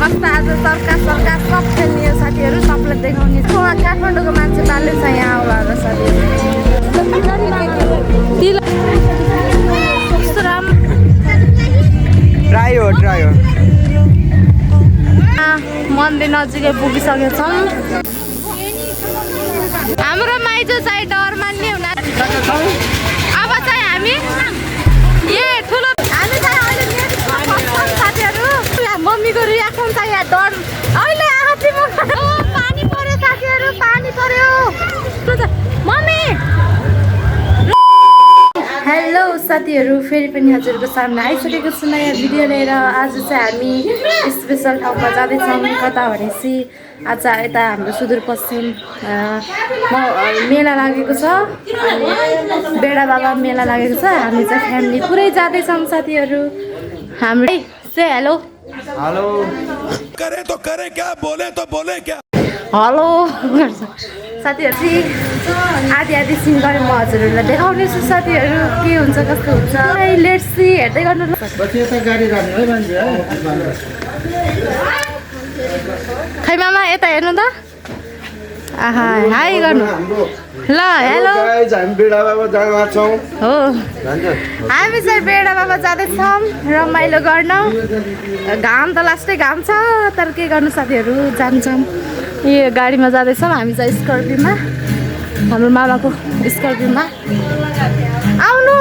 कस्ता आज सर्कस सब खेल्ने साथीहरू सबलाई देखाउने काठमाडौँको मान्छे बाल्ने छ यहाँ आउला र साथीहरू ट्राई हो मन्दिर नजिकै पुगिसकेका छौँ हाम्रो माइजो चाहिँ डर मान्ने हुना अब चाहिँ हामी ठुलो हामी चाहिँ अहिले साथीहरू मम्मीको रियाक्सन चाहिँ यहाँ डर अहिले पानी पर्यो साथीहरू पानी पर्यो मम्मी हेलो साथीहरू फेरि पनि हजुरको सामना आइसकेको छु नयाँ भिडियो लिएर आज चाहिँ हामी स्पेसल ठाउँमा जाँदैछौँ कता भनेपछि आज यता हाम्रो सुदूरपश्चिम मेला लागेको छ अनि बेडा बाबा मेला लागेको छ हामी चाहिँ फ्यामिली पुरै जाँदैछौँ साथीहरू हाम्रो से हेलो हेलो करे तो करे क्या बोले तो बोले क्या हेलो साथीहरू चाहिँ आधी सिन गरेर म हजुरहरूलाई देखाउने छु साथीहरू के हुन्छ कस्तो हुन्छ लेट्स सी हेर्दै गर्नु खै मामा यता हेर्नु त आहा हाई गर्नु ल हेलो हो हामी चाहिँ बेडा बाबा जाँदैछौँ रमाइलो गर्न घाम त लास्टै घाम छ तर के गर्नु साथीहरू जान्छौँ यो गाडीमा जाँदैछौँ हामी चाहिँ स्कर्पियोमा हाम्रो मामाको स्कर्पियोमा आउनु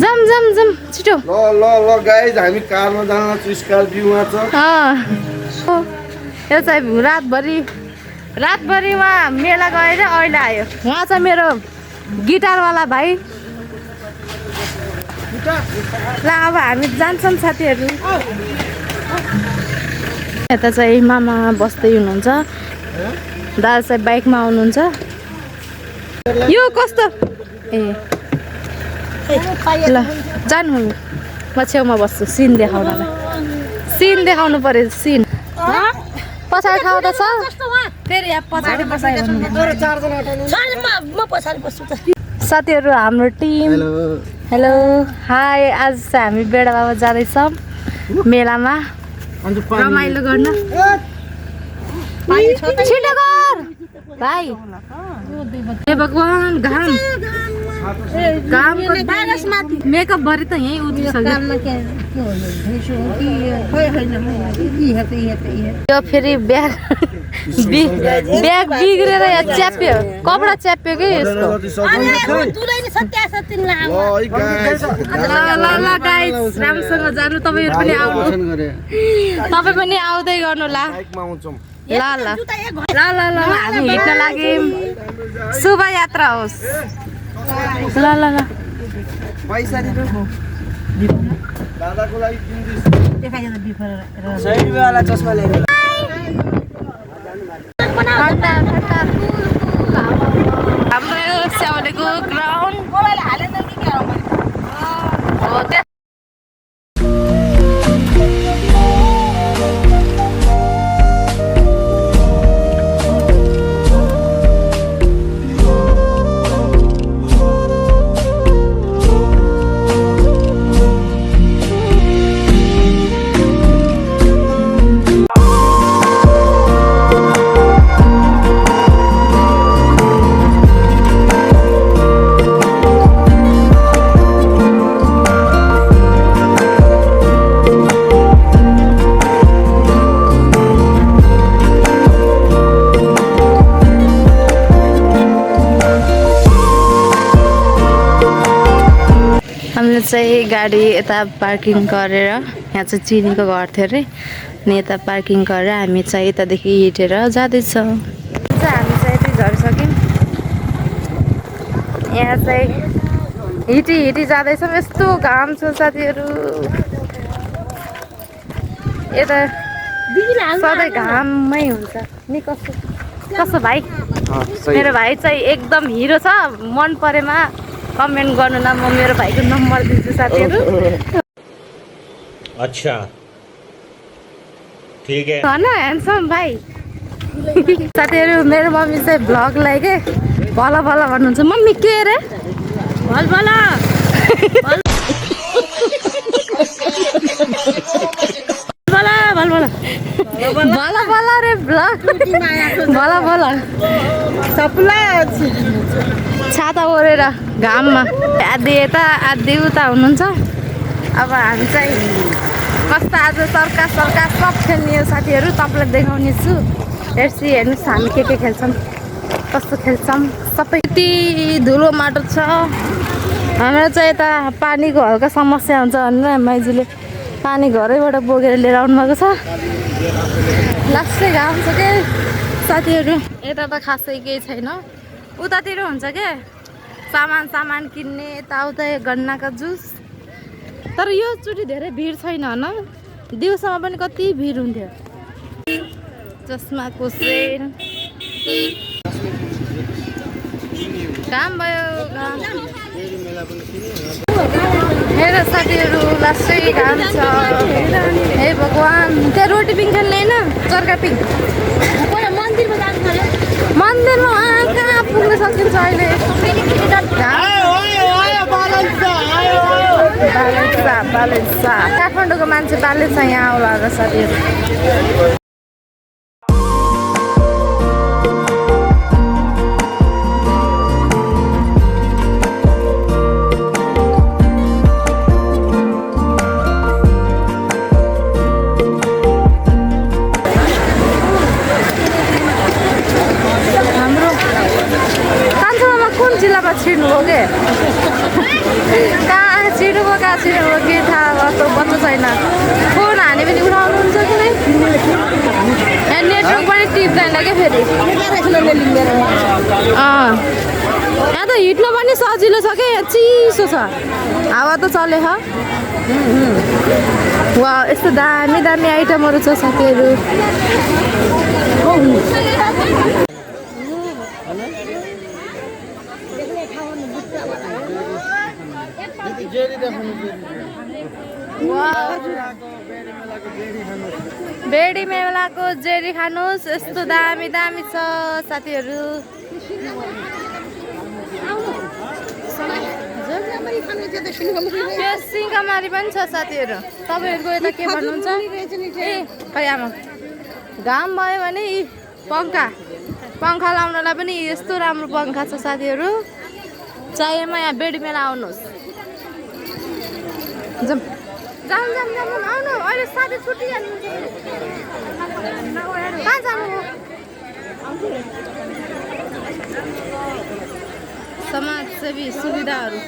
जाम जाम जाम छिटो ल गाइज हामी कारमा जानु स्कर्पियोमा छ यो चाहिँ रातभरि उहाँ मेला गएर अहिले आयो उहाँ चाहिँ मेरो गिटारवाला भाइ ल अब हामी जान्छौँ साथीहरू यता चाहिँ मामा बस्दै हुनुहुन्छ दादा चाहिँ बाइकमा आउनुहुन्छ यो कस्तो ए ल जानु म छेउमा बस्छु सिन देखाउनु पर्यो सिन पछाडि ठाउँ त छ फेरि यहाँ पछाडि साथीहरू हाम्रो टिम हेलो हाई आज चाहिँ हामी बेडा बाबा जाँदैछौँ मेलामा रमाइलो गर्न छिटो गर भाइ हे भगवान घाम मेकअप भरि त यहीँ उठिसक्यो फेरि ब्याग बिग्रेर यहाँ च्याप्यो कपडा च्याप्यो कि यसको ल गाइस राम्रोसँग जानु तपाईँ पनि आउँदै गर्नु ल हामी हिँड्न लाग्यौँ शुभ यात्रा होस् ल हाम्रो स्याउलेको ग्राउन्ड हामीले चाहिँ गाडी यता पार्किङ गरेर यहाँ चाहिँ चिनीको घर थियो अरे अनि यता पार्किङ गरेर हामी चाहिँ यतादेखि हिँडेर जाँदैछौँ हामी चाहिँ यति झरिसक्यौँ यहाँ चाहिँ हिँडी जाँदैछौँ यस्तो घाम छ साथीहरू यता सधैँ घाममै हुन्छ नि कसो भाइ मेरो भाइ चाहिँ एकदम हिरो छ मन परेमा कमेन्ट गर्नु न म मेरो भाइको नम्बर दिन्छु साथीहरू अच्छा ठीक है हैन ह्यान्डसम भाइ साथीहरू मेरो मम्मी चाहिँ भ्लगलाई के भला भन्नुहुन्छ मम्मी के रे भल भला भला छाता ओढेर घाममा आधी यता आधी उता हुनुहुन्छ। अब हामी चाहिँ कस्तो आज सर्कास सब खेल्ने हो साथीहरू, तपाईँलाई देखाउने छु। हेर्नुहोस् हामी के खेल्छौँ, कस्तो खेल्छौँ। सबै यति धुलो माटो छ। हाम्रो चाहिँ यता पानीको हल्का समस्या हुन्छ भनेर माइजूले पानी घरैबाट बोकेर लिएर आउनुभएको छ। लास्टै घाम छ के साथीहरू। यता त खासै केही छैन, उतातिर हुन्छ के सामान किन्ने यताउता गन्नाका जुस। तर यो चोटि धेरै भिड छैन होइन, दिउँसोमा पनि कति भिड हुन्थ्यो। चस्माको सेल घाम भयो हेर साथीहरू, लास्टै घाम छ। हे भगवान्, त्यहाँ रोटी पिङ खेल्ने होइन, चर्का पिङ मन्दिरमा कहाँ पुग्न सकिन्छ अहिले। बालेन्सा काठमाडौँको मान्छे बालेन्सा यहाँ आउला र साथीहरू। जिल्लामा छिर्नुभयो के कहाँ छिर्नुभयो के थाहा भएको बच्चा छैन। फोन हाने पनि उठाउनुहुन्छ कि नै, यहाँ नेटवर्क पनि टिप्दैन क्या फेरि। यहाँ त हिँड्न पनि सजिलो छ क्या, यहाँ चिसो छ, हावा त चले वा। यस्तो दामी दामी आइटमहरू छ साथीहरू। बेडी मेलाको जेरी खानुहोस्, यस्तो दामी दामी छ साथीहरू। सिङ्गामारी पनि छ साथीहरू। तपाईँहरूको यता के भन्नुहुन्छ? ए खै आमा घाम भयो भने पङ्खा लाउनलाई पनि यस्तो राम्रो पङ्खा छ साथीहरू। चाहिएमा यहाँ बेडी मेला आउनुहोस्। जाउँ आउनु, अहिले साथी छुट्टिहाल्नु। कहाँ जानु? समाजसेवी सुविधाहरू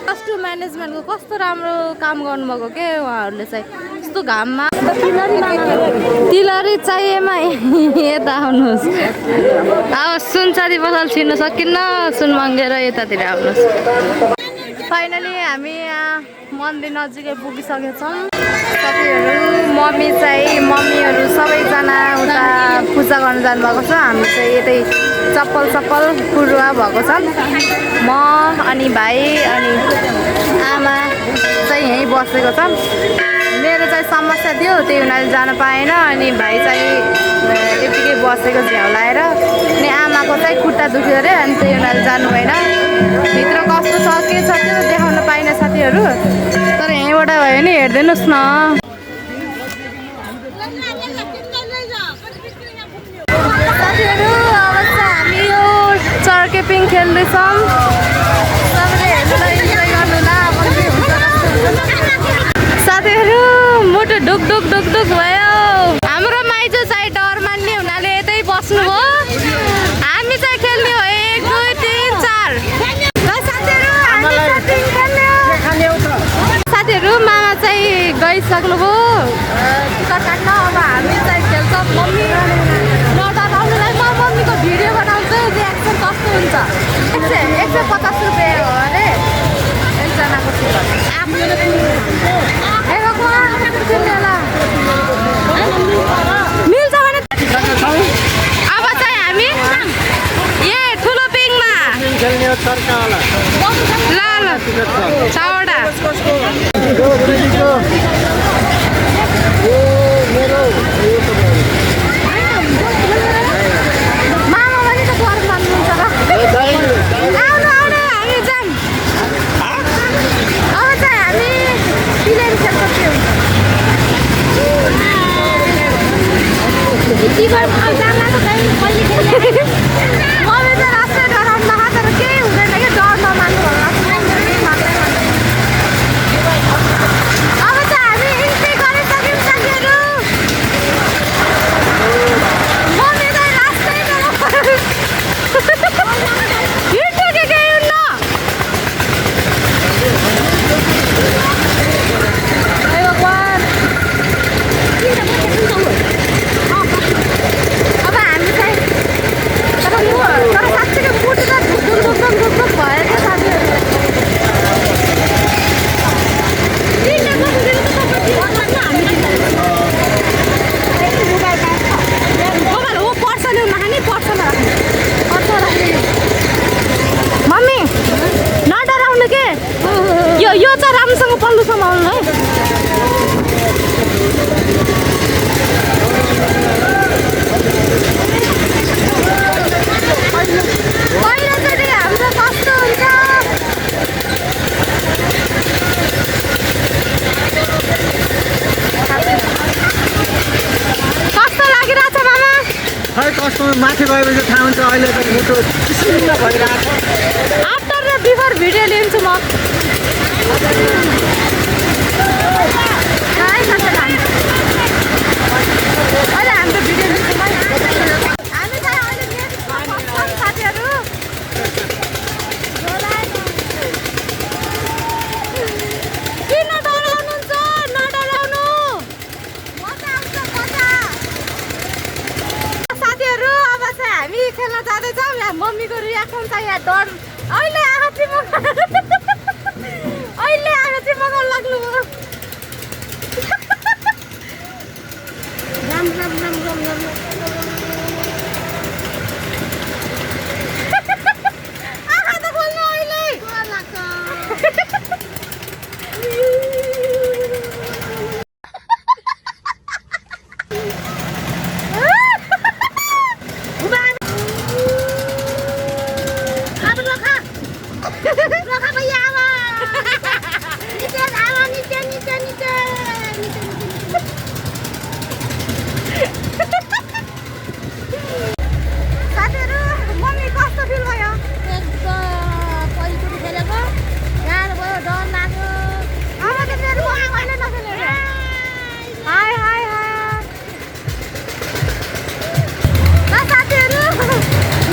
प्लस टू म्यानेजमेन्टको कस्तो राम्रो काम गर्नुभएको के उहाँहरूले चाहिँ। यस्तो घाममा तिलहरी चाहिएमा यता आउनुहोस्। अब सुनचाँदी पसल छिर्न सकिन्न, सुन मँगेर यतातिर आउनुहोस्। फाइनली हामी यहाँ मन्दिर नजिकै पुगिसकेछौँ साथीहरू। मम्मीहरू सबैजना उता पूजा गर्न जानुभएको छ। हामी चाहिँ यतै चप्पल पुरुवा भएको छ। म अनि भाइ अनि आमा चाहिँ यहीँ बसेको छ। मेरो चाहिँ समस्या थियो, त्यही हुनाले जान पाएन। अनि भाइ चाहिँ यतिकै बसेको झ्याउ लाएर। अनि आमाको चाहिँ खुट्टा दुख्यो अरे, अनि त्यही हुनाले जानु भएन। भित्र कस्तो छ के छ त्यो देखाउन पाइनँ साथीहरू। तर यहीँबाट भयो भने हेरिदिनुहोस् न साथीहरू। अब चाहिँ हामी यो चर्के पिङ खेल्दैछौँ। तपाईँले हेर्नुलाई इन्जोय गर्नुहोला। साथीहरू मुटु ढुक भयो। हाम्रो माइजू चाहिँ डर मान्ने हुनाले यतै बस्नुभयो। हामी चाहिँ खेल्ने हो 1 2 3 4। साथीहरू मामा चाहिँ गइसक्नुभयो टिकट काट्न। अब हामी चाहिँ खेल्छौँ। मम्मी नडराउनुलाई म मम्मीको भिडियो बनाउँछु, रियाक्सन कस्तो हुन्छ। 150 रुपियाँ हो अरे एकजनाको टिकट। मिल्छ भने अब चाहिँ हामी यही ठुलो पिङमा ल 6वटा मामा पनि त घर भन्नुहुन्छ र। आउनु हामी जाऊँ। अब चाहिँ हामी तिलहरी खेल्छौँ। के हुन्छ मम्मी त रास्ता डराउनु नखा तर केही हुँदैन कि डर नमान्नु होला अब चाहिँ हामी इन्ट्री गरिसक्यौँ साथीहरू मम्मी त रास्तै डराउनु हिँड्नु के हिँड्नु अब हामी चाहिँ तर साँच्चीको मुटु त ढुकढुक भयो क्या साथीहरू मोबाइल हो पर्छ नि नखाने पर्छमा राख्ने पर्छ राख्ने मम्मी नडराउनु के यो चाहिँ राम्रोसँग पल्लोसम्म आउनु है पहिलोचोटि हाम्रो कस्तो हुन्छ कस्तो लागिरहेछ मामा खै कस्तो माथि गएपछि थाहा हुन्छ अहिले त मुटु सिस्सिङ भइरहेको आफ्टर र बिफोर भिडियो लिन्छु म अहिले हाम्रो भिडियो लिन्छु हामी चाहिँ अहिले साथीहरू किन डराउनुहुन्छ नडराउनु मजा आउँछ मजा साथीहरू अब चाहिँ हामी खेल्न जाँदैछौँ यहाँ मम्मीको रियाक्सन छ यहाँ डर अहिले आएको थिएँ अहिले आएको थिएँ मगाउन लाग्नु राम राम राम राम राम आँखा त खोल्नु अहिले साथीहरू मम्मी कस्तो फिल भयो एकदम पहिलोचोटि खेलेको गाह्रो भयो डर लाग्यो अब त मेरो मम्मी कहिले नखेलेको हाय हाय हाय ल साथीहरू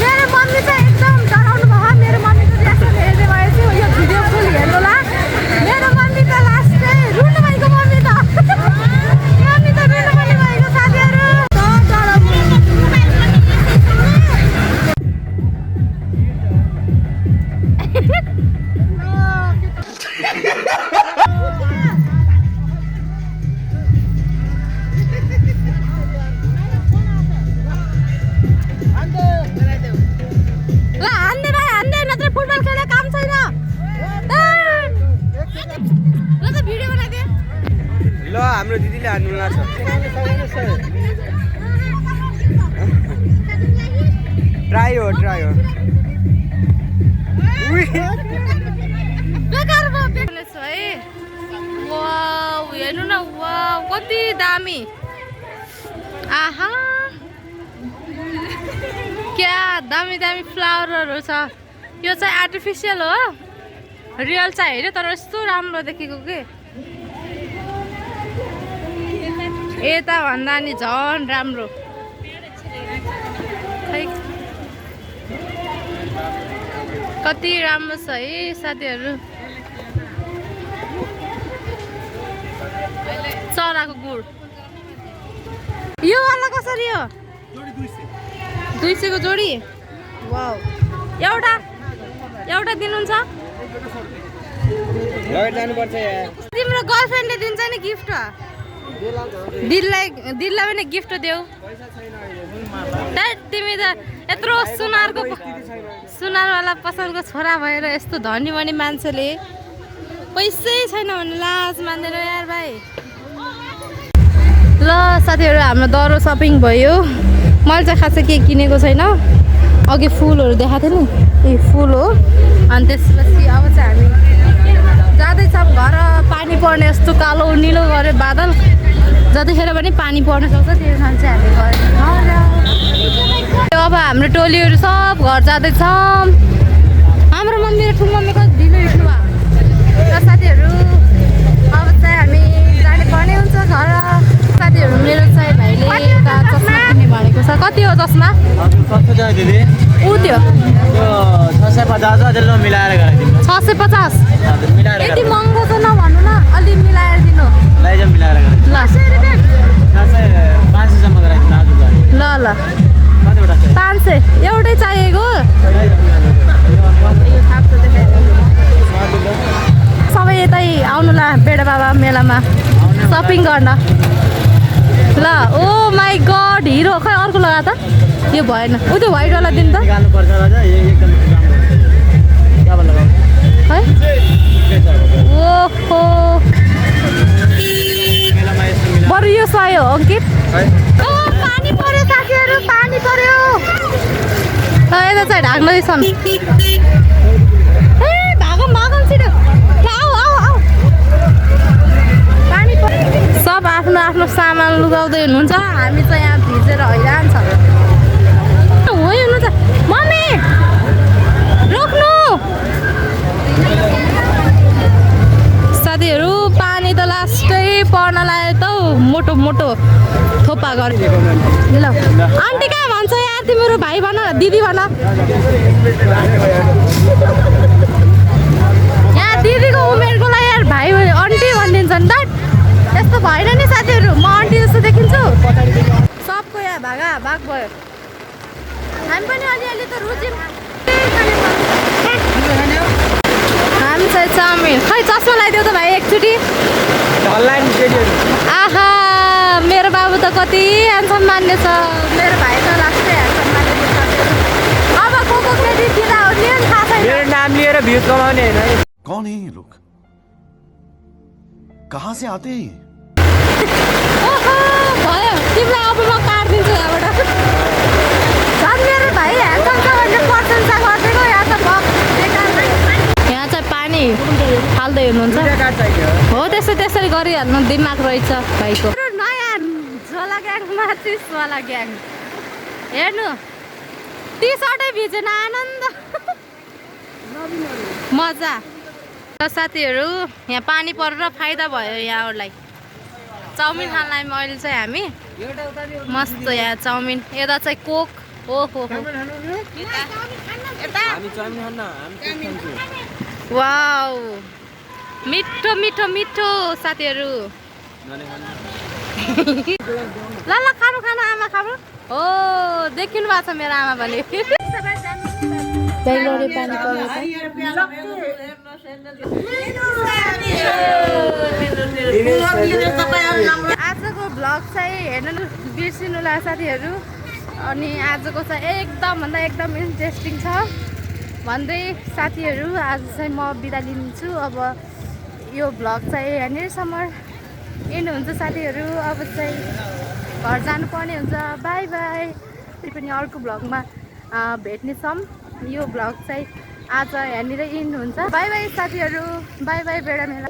मेरो मम्मी चाहिँ एकदम डराउनु भयो मेरो मम्मीको रियाक्सन हेर्दै भएपछि यो भिडियो फुल हेर्नुहोला मेरो मम्मी त लास्ट चाहिँ रुनु भएको मम्मी त मम्मी त रुनु पनि भएको साथीहरू ल हान्दै भाइ हान्दै नत्र फुटबल खेल्ने काम छैन ल त भिडियो बनाइदिए ल हाम्रो दिदीले हान्नु लाग्छ ट्राई हो बेकार भयो बेकार है वाउ हेर्नु न वाउ कति दामी आहा क्या दामी दामी फ्लावरहरू छ यो चाहिँ आर्टिफिसियल हो रियल चाहिँ होइन तर यस्तो राम्रो देखेको के यता भन्दा नि झन् राम्रो खै कति राम्रो छ है साथीहरू चराको गुड यो वाला कसरी हो 200 को जोडी वाउ एउटा दिनुहुन्छ तिम्रो गर्लफ्रेन्डले दिन्छ नि गिफ्ट दिदीलाई पनि गिफ्ट देऊ तिमी त यत्रो सुनारवाला पसलको छोरा भएर यस्तो धनी मनी मान्छेले पैसै छैन भने लाज मान्दैन यार भाइ ल साथीहरू हाम्रो दरो सपिङ भयो मैले चाहिँ खासै केही किनेको छैन अघि फुलहरू देखाएको थिएँ नि यी फुल हो अनि त्यसपछि अब चाहिँ हामी जाँदैछौँ घर पानी पर्ने यस्तो कालो निलो गरे बादल जतिखेर पनि पानी पर्न सक्छ त्यही कारण चाहिँ हामी गएर अब हाम्रो टोलीहरू सब घर जाँदैछौँ। हाम्रो मम्मी र ठुलो मम्मीको ढिलो हिँड्नु भयो र साथीहरू अब चाहिँ हामी जाने पर्ने हुन्छ घर। साथीहरू मेरो चाहिँ भाइले एउटा चस्मा किन्ने भनेको छ। कति हो चस्मा? कस्तो छ दिदी? ऊ त्यो 650 त्यसले मिलाएर गराइदिनु। 650 मिलाएर यति महँगो त नभन्नु न, अलि मिलाएर दिनु। लैजाउँ मिलाएर गराइदिनु। ल 500 सम्म गराइदिनु आज ल ल कतिवटा छ? 500 एउटै चाहिएको। सबै यतै आउनु ला बेडा बाबा मेलामा सपिङ गर्न। ल ओ माई गड हिरो खै अर्को लगा त यो भएन। ऊ त्यो व्हाइटवाला दिनु त निकाल्नुपर्छ राजा एकदम क्या लगाऊ है। ओहो मेलामा यस्तो मिला बरु यो सय हो अङ्कित। ओ पानी पर्यो साथीहरू, पानी पर्यो। यता चाहिँ ढाक्दैछन्। ए भागौँ भागौँ छिटो। आऊ आऊ आऊ। पानी पर्यो। सब आफ्नो आफ्नो सामान लुगाउँदै हुनुहुन्छ। हामी चाहिँ यहाँ भिजेर हैरान छ। हो हुनु त मम्मी रोक्नु। साथीहरू पानी त लास्टै पर्न लाग्यो त हौ, मोटो मोटो थोपा गरे। ल आन्टी कहाँ भन्छ यार तिम्रो भाइ भन दिदी भन। यहाँ दिदीको उमेरकोलाई यार भाइ आन्टी भनिदिन्छन् त। यस्तो भएन नि साथीहरू, म आन्टी जस्तो देखिन्छु। सबको यहाँ भागा भाग भयो। हामी पनि अलिअलि त रुच्यौँ। हामी चाहिँ चाउमिन खै चस्मा लगाइदेऊ त भाइ एकचोटि। आहा मेरो बाबु त कति ह्यान्डसम मान्ने छ। मेरो भाइ त लास्टै ह्यान्डसम मान्ने छ। अब को क्रेडिट दिँदा हो नि थाहा छैन। मेरो नाम लिएर भ्युज कमाउने होइन। कौन है ये लोग? कहाँ से आते हैं ये? ओहो भयो तिमीलाई अब म काटिदिन्छु यहाँबाट। झन् मेरो भाइ ह्यान्डसम छ भनेर प्रशंसा गरिदिएको, यहाँ त यहाँ चाहिँ पानी फाल्दै हुनुहुन्छ। हो त्यसरी गरिहाल्नु दिमाग रहेछ भाइको। नयाँ झोला ग्याङमा चिसवाला ग्याङ हेर्नु, टी सर्टै भिजेन आनन्द मजा। र साथीहरू यहाँ पानी परेर फाइदा भयो यहाँहरूलाई। चाउमिन खान लाग्यौँ अहिले चाहिँ हामी। मस्त यहाँ चाउमिन, यता चाहिँ कोक। ओहो वाउ मिठो मिठो मिठो साथीहरू। ल ल खानु खानु आमा खानु। हो देखिनु भएको छ मेरो आमा भने। आजको भ्लग चाहिँ हेर्नु बिर्सिनुला साथीहरू। अनि आजको चाहिँ एकदमभन्दा एकदम इन्ट्रेस्टिङ छ भन्दै साथीहरू आज चाहिँ म बिदा लिन्छु। अब यो भ्लग चाहिँ यहाँनिरसम्म एन्ड हुन्छ साथीहरू। अब चाहिँ घर जानुपर्ने हुन्छ। By by. पनि अर्को भ्लगमा भेट्नेछौँ। यो भ्लग चाहिँ आज यहाँनिर एन्ड हुन्छ। बाई बाई साथीहरू, बाई बाई बेडा मेला।